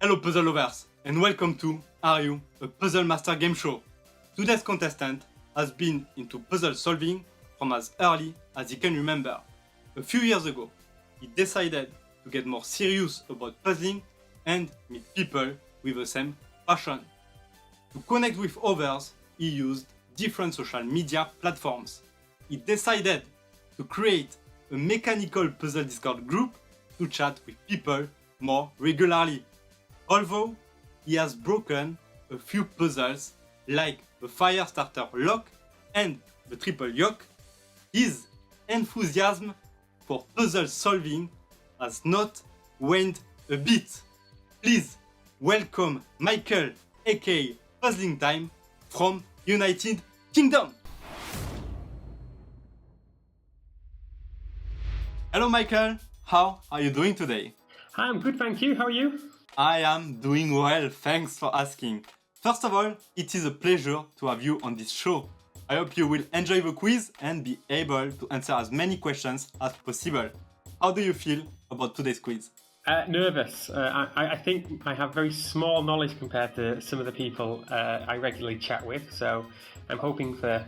Hello puzzle lovers and welcome to Are You a Puzzle Master game show. Today's contestant has been into puzzle solving from as early as he can remember. A few years ago, he decided to get more serious about puzzling and meet people with the same passion. To connect with others, he used different social media platforms. He decided to create a mechanical puzzle Discord group to chat with people more regularly. Although he has broken a few puzzles like the fire starter lock and the triple yoke, his enthusiasm for puzzle solving has not waned a bit. Please welcome Michael, aka Puzzling Time from United Kingdom. Hello Michael, how are you doing today? Hi, I'm good, thank you. How are you? I am doing well, thanks for asking. First of all, it is a pleasure to have you on this show. I hope you will enjoy the quiz and be able to answer as many questions as possible. How do you feel about today's quiz? Nervous. I think I have very small knowledge compared to some of the people I regularly chat with, so I'm hoping for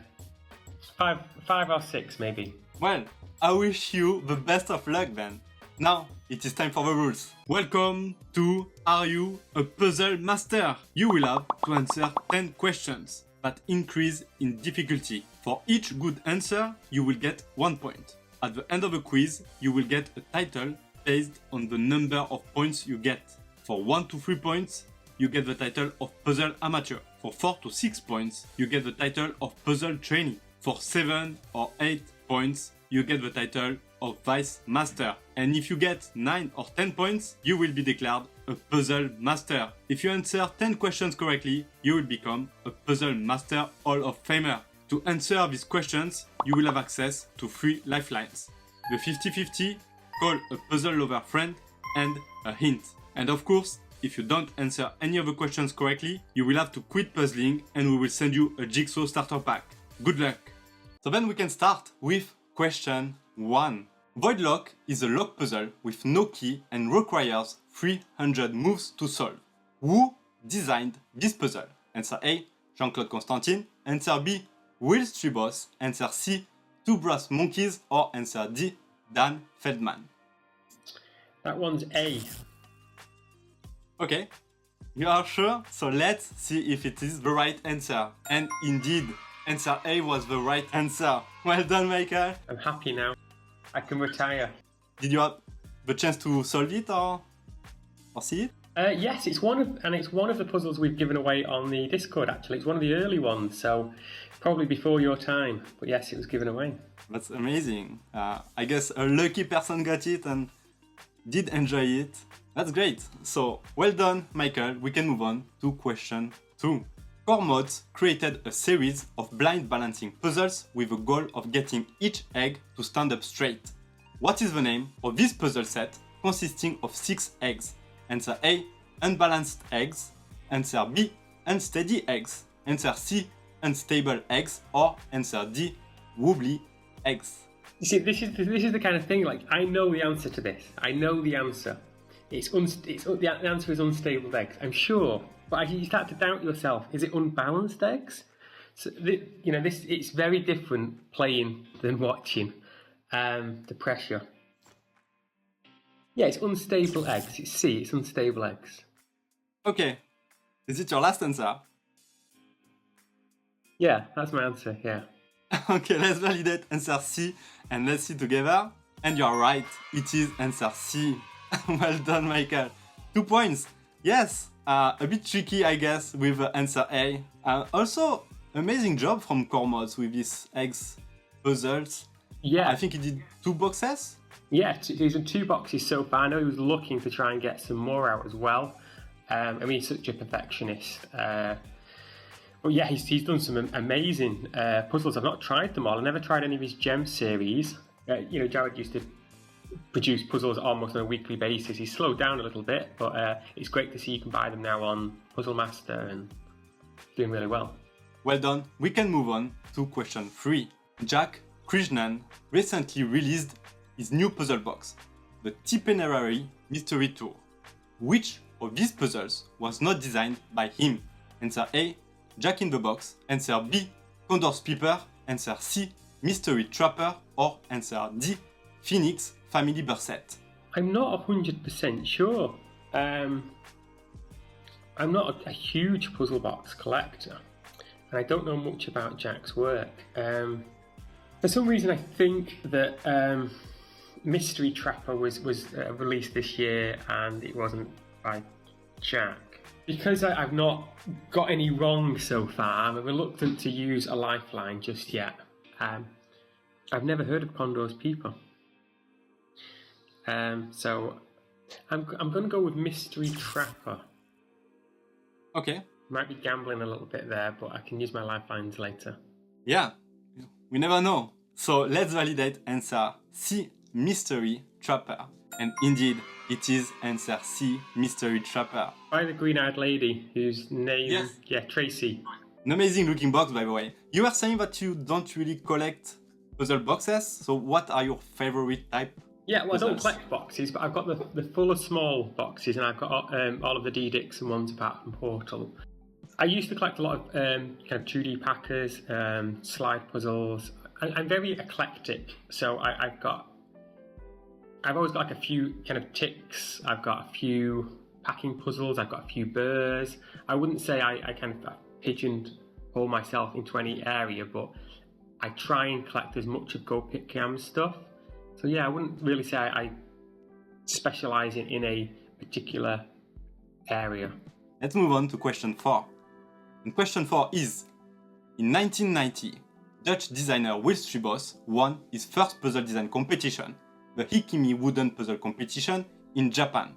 five or six maybe. Well, I wish you the best of luck then. Now, it is time for the rules. Welcome to Are You a Puzzle Master? You will have to answer 10 questions that increase in difficulty. For each good answer, you will get 1 point. At the end of the quiz, you will get a title based on the number of points you get. For 1 to 3 points, you get the title of Puzzle Amateur. For 4 to 6 points, you get the title of Puzzle Trainee. For 7 or 8 points, you get the title of Vice Master. And if you get 9 or 10 points, you will be declared a Puzzle Master. If you answer 10 questions correctly, you will become a Puzzle Master Hall of Famer. To answer these questions, you will have access to 3 lifelines. The 50-50, call a puzzle lover friend, and a hint. And of course, if you don't answer any of the questions correctly, you will have to quit puzzling and we will send you a jigsaw starter pack. Good luck! So then we can start with question 1. Void Lock is a lock puzzle with no key and requires 300 moves to solve. Who designed this puzzle? Answer A, Jean-Claude Constantin. Answer B, Will Stribos. Answer C, Two Brass Monkeys. Or answer D, Dan Feldman. That one's A. Okay, you are sure? So let's see if it is the right answer. And indeed, answer A was the right answer. Well done, Michael. I'm happy now. I can retire. Did you have the chance to solve it or see it? Yes, it's one of the puzzles we've given away on the Discord. Actually, it's one of the early ones, so probably before your time. But yes, it was given away. That's amazing. I guess a lucky person got it and did enjoy it. That's great. So well done, Michael. We can move on to question 2. Core Mods created a series of blind balancing puzzles with the goal of getting each egg to stand up straight. What is the name of this puzzle set consisting of 6 eggs? Answer A, unbalanced eggs. Answer B, unsteady eggs. Answer C, unstable eggs. Or answer D, wobbly eggs. You see, this is the kind of thing. Like, I know the answer to this. I know the answer. The answer is unstable eggs. I'm sure. But you start to doubt yourself. Is it unbalanced eggs? So it's very different playing than watching. The pressure. Yeah, it's unstable eggs. It's C. It's unstable eggs. Okay. Is it your last answer? Yeah, that's my answer. Yeah. Okay, let's validate answer C and let's see together. And you're right. It is answer C. Well done, Michael. 2 points. Yes. A bit tricky, I guess, with answer A. Also, amazing job from Core Mods with these eggs puzzles. Yeah. I think he did 2 boxes. Yeah, he's done 2 boxes so far. I know he was looking to try and get some more out as well. I mean, he's such a perfectionist. But yeah, he's done some amazing puzzles. I've not tried them all. I never tried any of his gem series. Jared used to produce puzzles almost on a weekly basis. He's slowed down a little bit, but it's great to see you can buy them now on Puzzle Master and doing really well. Well done. We can move on to question 3. Jack Krishnan recently released his new puzzle box, the Tipperary Mystery Tour. Which of these puzzles was not designed by him? Answer A, Jack in the Box. Answer B, Condor's Peeper. Answer C, Mystery Trapper. Or answer D, Phoenix Family Burset. I'm not 100% sure. I'm not a huge puzzle box collector, and I don't know much about Jack's work. For some reason, I think that Mystery Trapper was released this year, and it wasn't by Jack. Because I've not got any wrong so far, I'm reluctant to use a lifeline just yet. I've never heard of Condor's Peeper. So I'm going to go with Mystery Trapper. Okay. Might be gambling a little bit there, but I can use my lifelines later. Yeah, we never know. So let's validate answer C, Mystery Trapper. And indeed, it is answer C, Mystery Trapper. By the green-eyed lady whose name... Yes. Yeah, Tracy. An amazing looking box, by the way. You were saying that you don't really collect puzzle boxes, so what are your favorite type? Yeah, well, puzzles? I don't collect boxes, but I've got the full of small boxes, and I've got all of the D-Dixon ones apart from Portal. I used to collect a lot of kind of 2D packers, slide puzzles. I'm very eclectic, so I've always got like a few kind of ticks. I've got a few packing puzzles. I've got a few burrs. I wouldn't say I kind of pigeonhole myself into any area, but I try and collect as much of Go Pick Jam stuff. So yeah, I wouldn't really say I specialise in a particular area. Let's move on to question 4. And question 4 is, in 1990, Dutch designer Will Stribos won his first puzzle design competition, the Hikimi Wooden Puzzle Competition in Japan.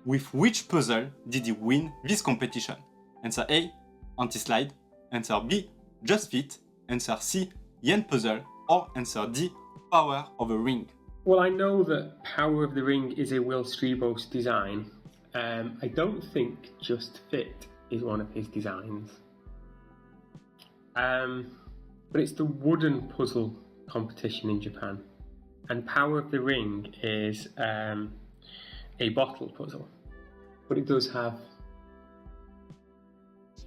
With which puzzle did he win this competition? Answer A, Anti-Slide. Answer B, Just Fit. Answer C, Yen Puzzle. Or answer D, Power of a Ring. Well, I know that Power of the Ring is a Will Stribos design. I don't think Just Fit is one of his designs. But it's the wooden puzzle competition in Japan. And Power of the Ring is a bottle puzzle. But it does have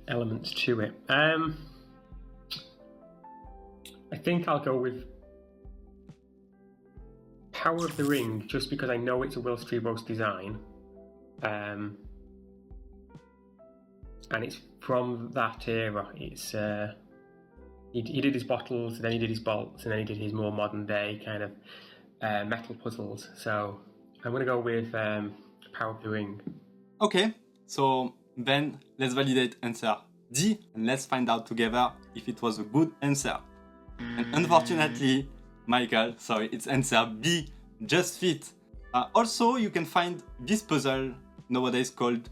elements to it. I think I'll go with Power of the Ring, just because I know it's a Will Stribos design. And it's from that era. It's he did his bottles, then he did his bolts, and then he did his more modern day kind of metal puzzles. So I'm going to go with Power of the Ring. Okay, so then let's validate answer D and let's find out together if it was a good answer. And unfortunately, Michael, sorry, it's answer B, Just Fit. Also, you can find this puzzle nowadays called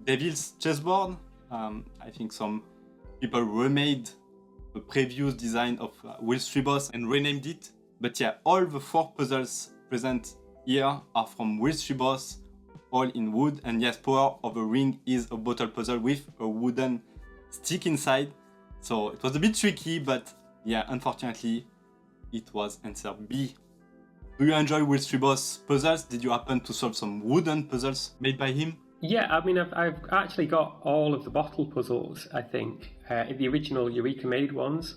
Devil's Chessboard. I think some people remade the previous design of Will Stribos and renamed it. But yeah, all the 4 puzzles present here are from Will Stribos, all in wood. And yes, Power of a Ring is a bottle puzzle with a wooden stick inside. So it was a bit tricky, but yeah, unfortunately, it was answer B. Do you enjoy Will Stribos puzzles? Did you happen to solve some wooden puzzles made by him? Yeah, I mean, I've actually got all of the bottle puzzles, I think, the original Eureka Made ones.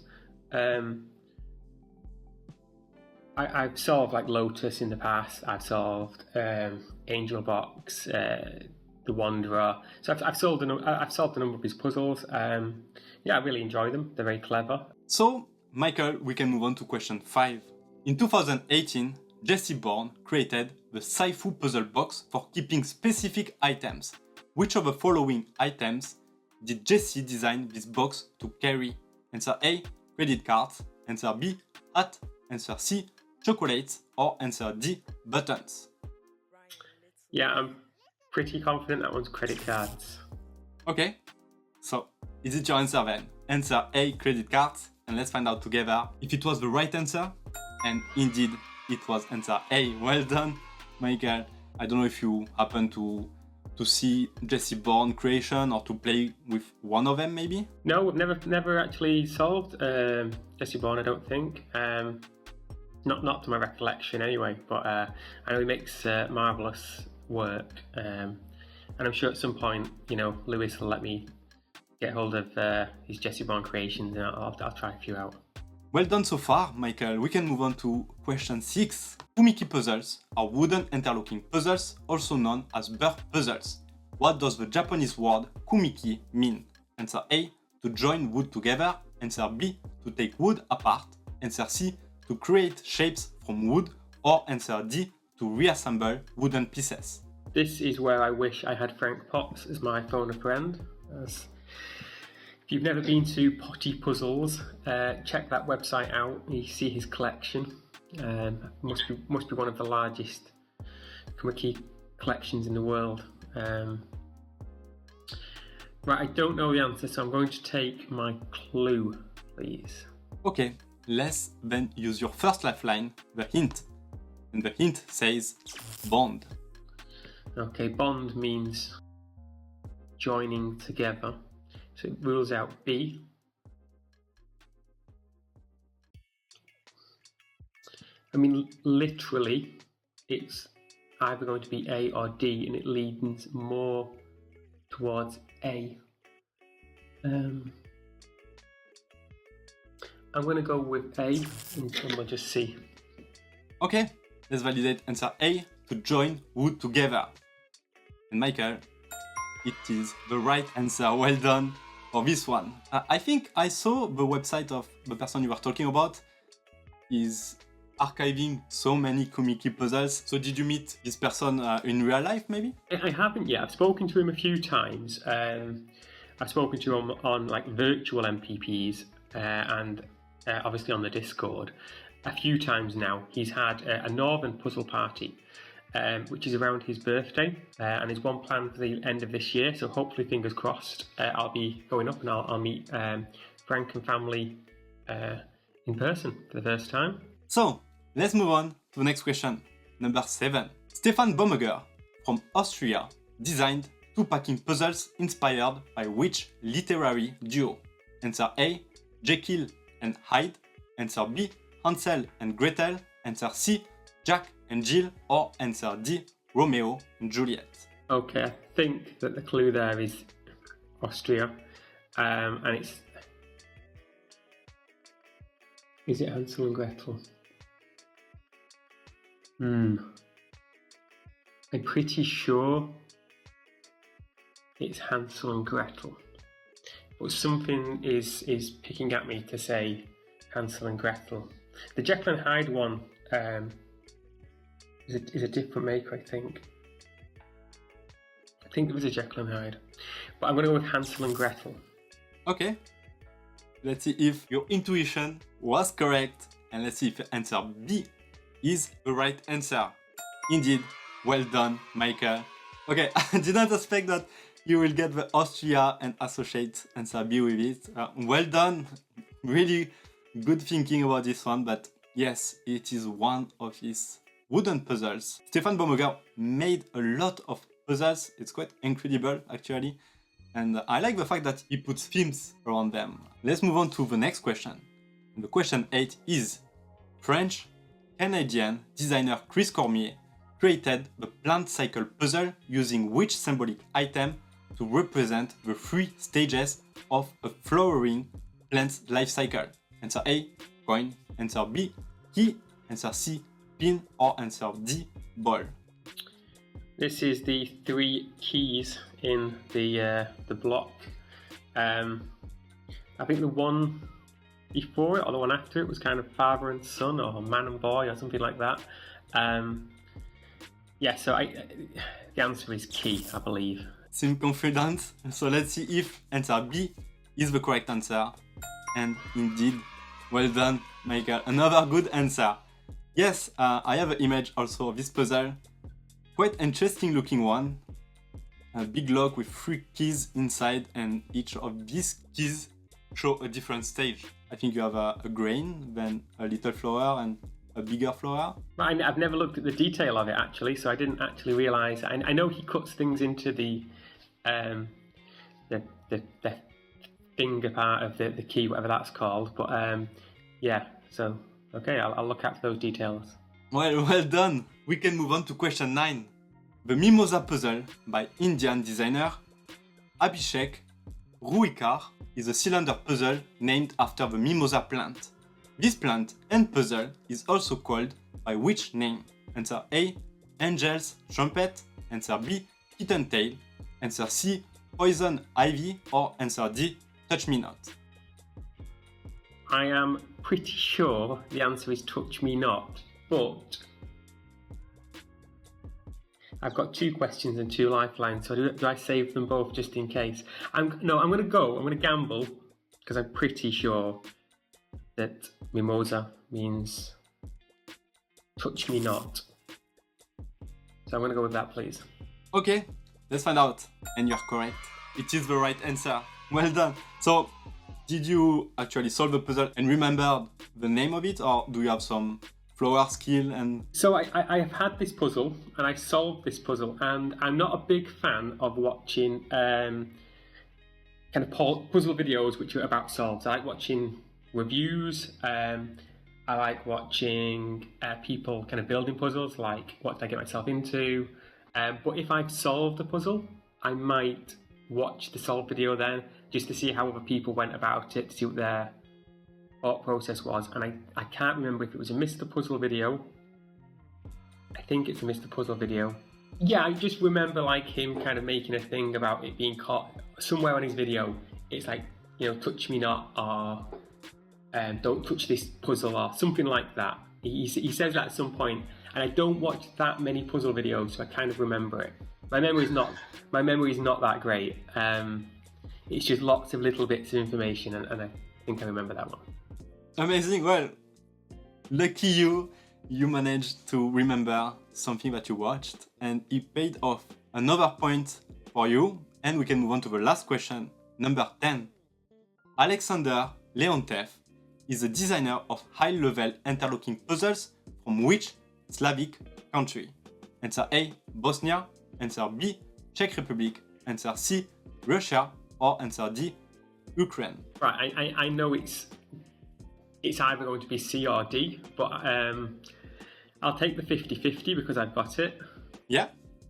I've solved like Lotus in the past. I've solved Angel Box, The Wanderer. So I've solved a number of his puzzles. Yeah, I really enjoy them. They're very clever. So, Michael, we can move on to question 5. In 2018, Jesse Bourne created the Saifu puzzle box for keeping specific items. Which of the following items did Jesse design this box to carry? Answer A, credit cards. Answer B, hat. Answer C, chocolates. Or answer D, buttons. Yeah, I'm pretty confident that one's credit cards. Okay, so is it your answer then? Answer A, credit cards. And let's find out together if it was the right answer. And indeed, it was answer A. Well done, Michael. I don't know if you happen to see Jesse Bourne creation or to play with one of them, maybe? No, I've never actually solved Jesse Bourne, I don't think. Not to my recollection anyway, but I know he makes marvellous work. And I'm sure at some point, Lewis will let me get hold of his Jesse Brown creations, and I'll try a few out. Well done so far, Michael. We can move on to question 6. Kumiki puzzles are wooden interlocking puzzles, also known as burr puzzles. What does the Japanese word kumiki mean? Answer A, to join wood together. Answer B, to take wood apart. Answer C, to create shapes from wood. Or answer D, to reassemble wooden pieces. This is where I wish I had Frank Potts as my phone a friend. If you've never been to Potty Puzzles, check that website out. You see his collection. Must be one of the largest kumiki collections in the world. Right, I don't know the answer, so I'm going to take my clue, please. Okay, let's then use your first lifeline, the hint. And the hint says bond. Okay, bond means joining together, so it rules out B. I mean, literally, it's either going to be A or D, and it leans more towards A. I'm going to go with A, and we'll just see. Okay, let's validate answer A, to join wood together. And Michael, it is the right answer. Well done for this one. I think I saw the website of the person you were talking about is archiving so many kumiki puzzles. So did you meet this person in real life, maybe? I haven't yet. I've spoken to him a few times. I've spoken to him on like virtual MPPs and obviously on the Discord a few times now. He's had a Northern puzzle party, which is around his birthday, and there's one planned for the end of this year. So hopefully, fingers crossed, I'll be going up and I'll meet Frank and family in person for the first time. So let's move on to the next question. Number 7. Stefan Bommeger from Austria designed 2 packing puzzles inspired by which literary duo? Answer A, Jekyll and Hyde. Answer B, Hansel and Gretel. Answer C, Jack and Jill. Or answer D, Romeo and Juliet. Okay, I think that the clue there is Austria, and it's... Is it Hansel and Gretel? I'm pretty sure it's Hansel and Gretel, but something is picking at me to say Hansel and Gretel. The Jekyll and Hyde one is a different maker, I think. I think it was a Jekyll and Hyde, but I'm going to go with Hansel and Gretel. Okay, let's see if your intuition was correct, and let's see if answer B is the right answer. Indeed, well done, Michael. Okay, I didn't expect that you will get the Austria and Associates answer B with it. Well done, really good thinking about this one, but yes, it is one of his wooden puzzles. Stefan Bommeger made a lot of puzzles. It's quite incredible, actually. And I like the fact that he puts themes around them. Let's move on to the next question. And the question 8 is: French-Canadian designer Chris Cormier created the plant cycle puzzle using which symbolic item to represent the 3 stages of a flowering plant's life cycle? Answer A, coin. Answer B, key. Answer C, pin. Or answer D, ball. This is the 3 keys in the block. I think the one before it or the one after it was kind of father and son or man and boy or something like that. Yeah, so the answer is key, I believe. Seem confident, so let's see if answer B is the correct answer. And indeed, well done, Michael. Another good answer. Yes, I have an image also of this puzzle. Quite interesting looking one. A big lock with 3 keys inside, and each of these keys show a different stage. I think you have a grain, then a little flower, and a bigger flower. I've never looked at the detail of it actually, so I didn't actually realise. I know he cuts things into the finger part of the key, whatever that's called. But yeah, so okay, I'll look out for those details. Well done. We can move on to question 9. The Mimosa Puzzle by Indian designer Abhishek Ruikar is a cylinder puzzle named after the mimosa plant. This plant and puzzle is also called by which name? Answer A. Angel's trumpet. Answer B. Kitten tail. Answer C. Poison ivy. Or answer D. Touch me not. I am pretty sure the answer is touch me not, but I've got 2 questions and 2 lifelines, so do I save them both just in case? I'm going to gamble, because I'm pretty sure that mimosa means touch me not. So I'm going to go with that, please. Okay, let's find out. And you're correct. It is the right answer. Well done. So, did you actually solve the puzzle and remember the name of it, or do you have some flower skill and... So I have had this puzzle and I solved this puzzle, and I'm not a big fan of watching kind of puzzle videos which are about solves. I like watching reviews. I like watching people kind of building puzzles, like what did I get myself into. But if I've solved a puzzle, I might watch the solve video then, just to see how other people went about it, to see what their thought process was. And I can't remember if it was a Mr. Puzzle video. I think it's a Mr. Puzzle video. Yeah, I just remember like him kind of making a thing about it being caught somewhere on his video. It's like, you know, touch me not, or don't touch this puzzle, or something like that. He says that at some point, and I don't watch that many puzzle videos, so I kind of remember it. My memory is not that great. It's just lots of little bits of information, and I think I remember that one. Amazing. Well, lucky you managed to remember something that you watched, and it paid off. Another point for you, and we can move on to the last question, number 10. Alexander Leontev is a designer of high-level interlocking puzzles from which Slavic country? Answer A, Bosnia. Answer B, Czech Republic. Answer C, Russia. Or answer D, Ukraine. Right, I know it's either going to be C or D, but I'll take the 50-50 because I've got it. Yeah,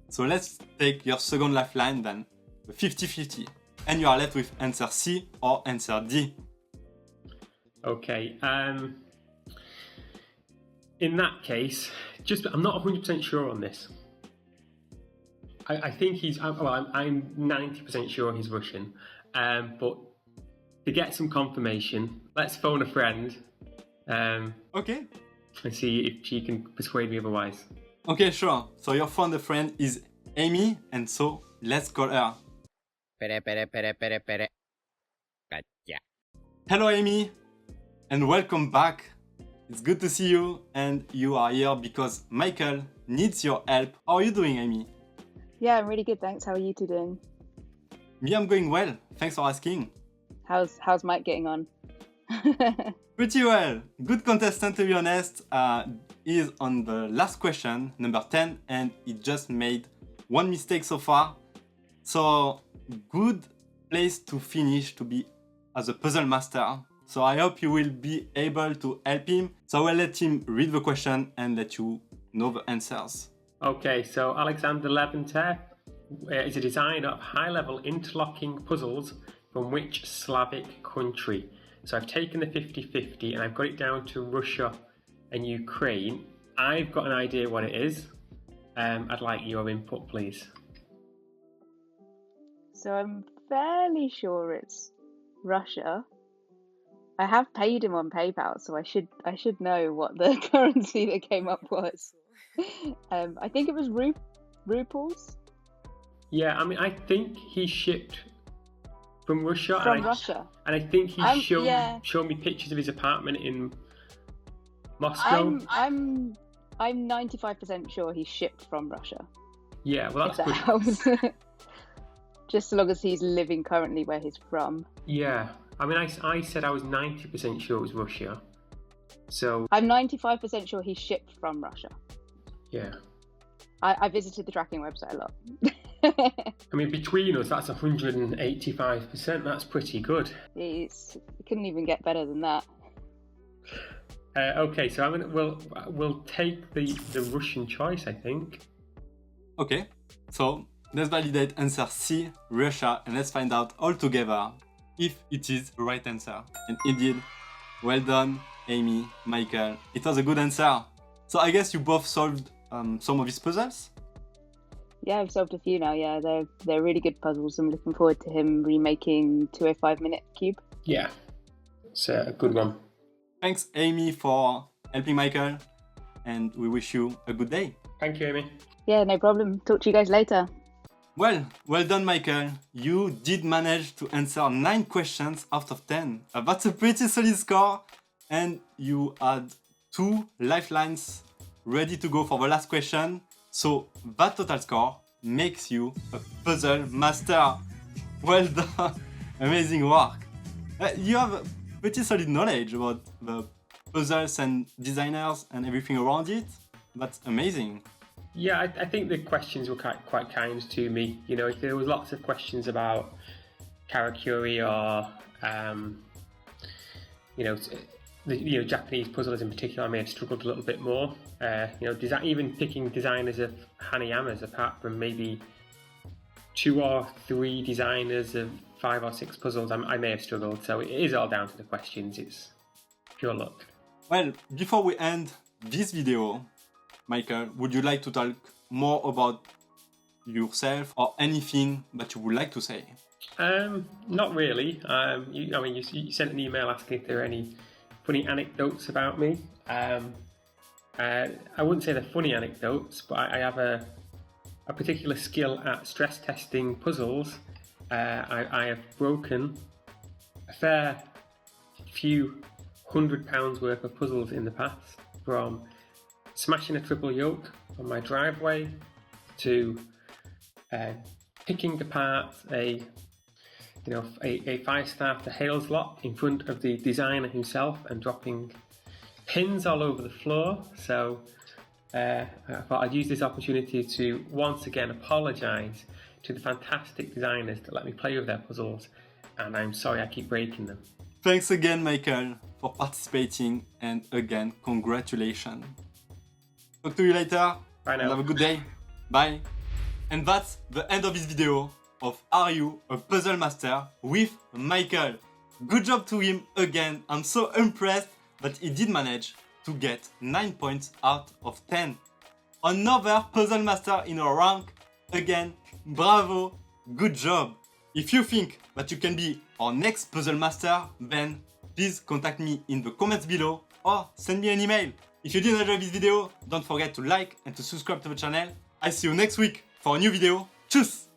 so let's take your second lifeline then, the 50-50. And you are left with answer C or answer D. Okay, in that case, I'm not 100% sure on this. I think I'm 90% sure he's Russian, but to get some confirmation, let's phone a friend. Okay. And see if she can persuade me otherwise. Okay, sure. So your phone friend is Amy, and so let's call her. Gotcha. Hello, Amy, and welcome back. It's good to see you, and you are here because Michael needs your help. How are you doing, Amy? Yeah, I'm really good, thanks. How are you two doing? Me, I'm going well. Thanks for asking. How's Mike getting on? Pretty well. Good contestant, to be honest. Is on the last question, number 10, and he just made one mistake so far. So, good place to finish to be as a puzzle master. So I hope you will be able to help him. So I will let him read the question and let you know the answers. Okay, so Alexander Leventev is a designer of high-level interlocking puzzles from which Slavic country? So I've taken the 50-50 and I've got it down to Russia and Ukraine. I've got an idea what it is. I'd like your input, please. So I'm fairly sure it's Russia. I have paid him on PayPal, so I should know what the currency that came up was. I think it was rubles. Yeah, I mean, I think he shipped from Russia. Russia. And I think he showed me pictures of his apartment in Moscow. I'm 95% sure he shipped from Russia. Yeah, well, that's good. Helps. Just so long as he's living currently where he's from. Yeah, I mean, I said I was 90% sure it was Russia. So I'm 95% sure he shipped from Russia. Yeah. I visited the tracking website a lot. I mean, between us, that's 185%. That's pretty good. It couldn't even get better than that. Okay, so we'll take the Russian choice, I think. Okay, So let's validate answer C, Russia, and let's find out all together if it is the right answer. And indeed, well done, Amy, Michael. It was a good answer. So I guess you both solved some of these puzzles? Yeah, I've solved a few now. Yeah, they're really good puzzles. I'm looking forward to him remaking 205-minute cube. Yeah, it's a good one. Thanks, Amy, for helping Michael, and we wish you a good day. Thank you, Amy. Yeah, no problem. Talk to you guys later. Well done, Michael. You did manage to answer 9 questions out of 10. That's a pretty solid score, and you had 2 lifelines ready to go for the last question. So that total score makes you a puzzle master. Well done. Amazing work. You have a pretty solid knowledge about the puzzles and designers and everything around it. That's amazing. Yeah, I think the questions were quite kind to me. You know, if there was lots of questions about karakuri or, Japanese puzzlers in particular, I may have struggled a little bit more. Even picking designers of Hanayamas, apart from maybe 2 or 3 designers of 5 or 6 puzzles, I may have struggled. So it is all down to the questions. It's pure luck. Well, before we end this video, Michael, would you like to talk more about yourself or anything that you would like to say? Not really. You sent an email asking if there are any funny anecdotes about me. I wouldn't say they're funny anecdotes, but I have a particular skill at stress testing puzzles. I have broken a fair few £100 worth of puzzles in the past, from smashing a triple yoke on my driveway to picking apart a 5-starter Hales lock in front of the designer himself and dropping pins all over the floor. So I thought I'd use this opportunity to once again apologise to the fantastic designers that let me play with their puzzles, and I'm sorry I keep breaking them. Thanks again, Michael, for participating, and again, congratulations. Talk to you later. Bye now. And have a good day. Bye. And that's the end of this video of Are You a Puzzle Master with Michael. Good job to him again. I'm so impressed that he did manage to get 9 points out of 10. Another puzzle master in our rank. Again, bravo, good job. If you think that you can be our next puzzle master, then please contact me in the comments below or send me an email. If you did enjoy this video, don't forget to like and to subscribe to the channel. I see you next week for a new video. Tschüss!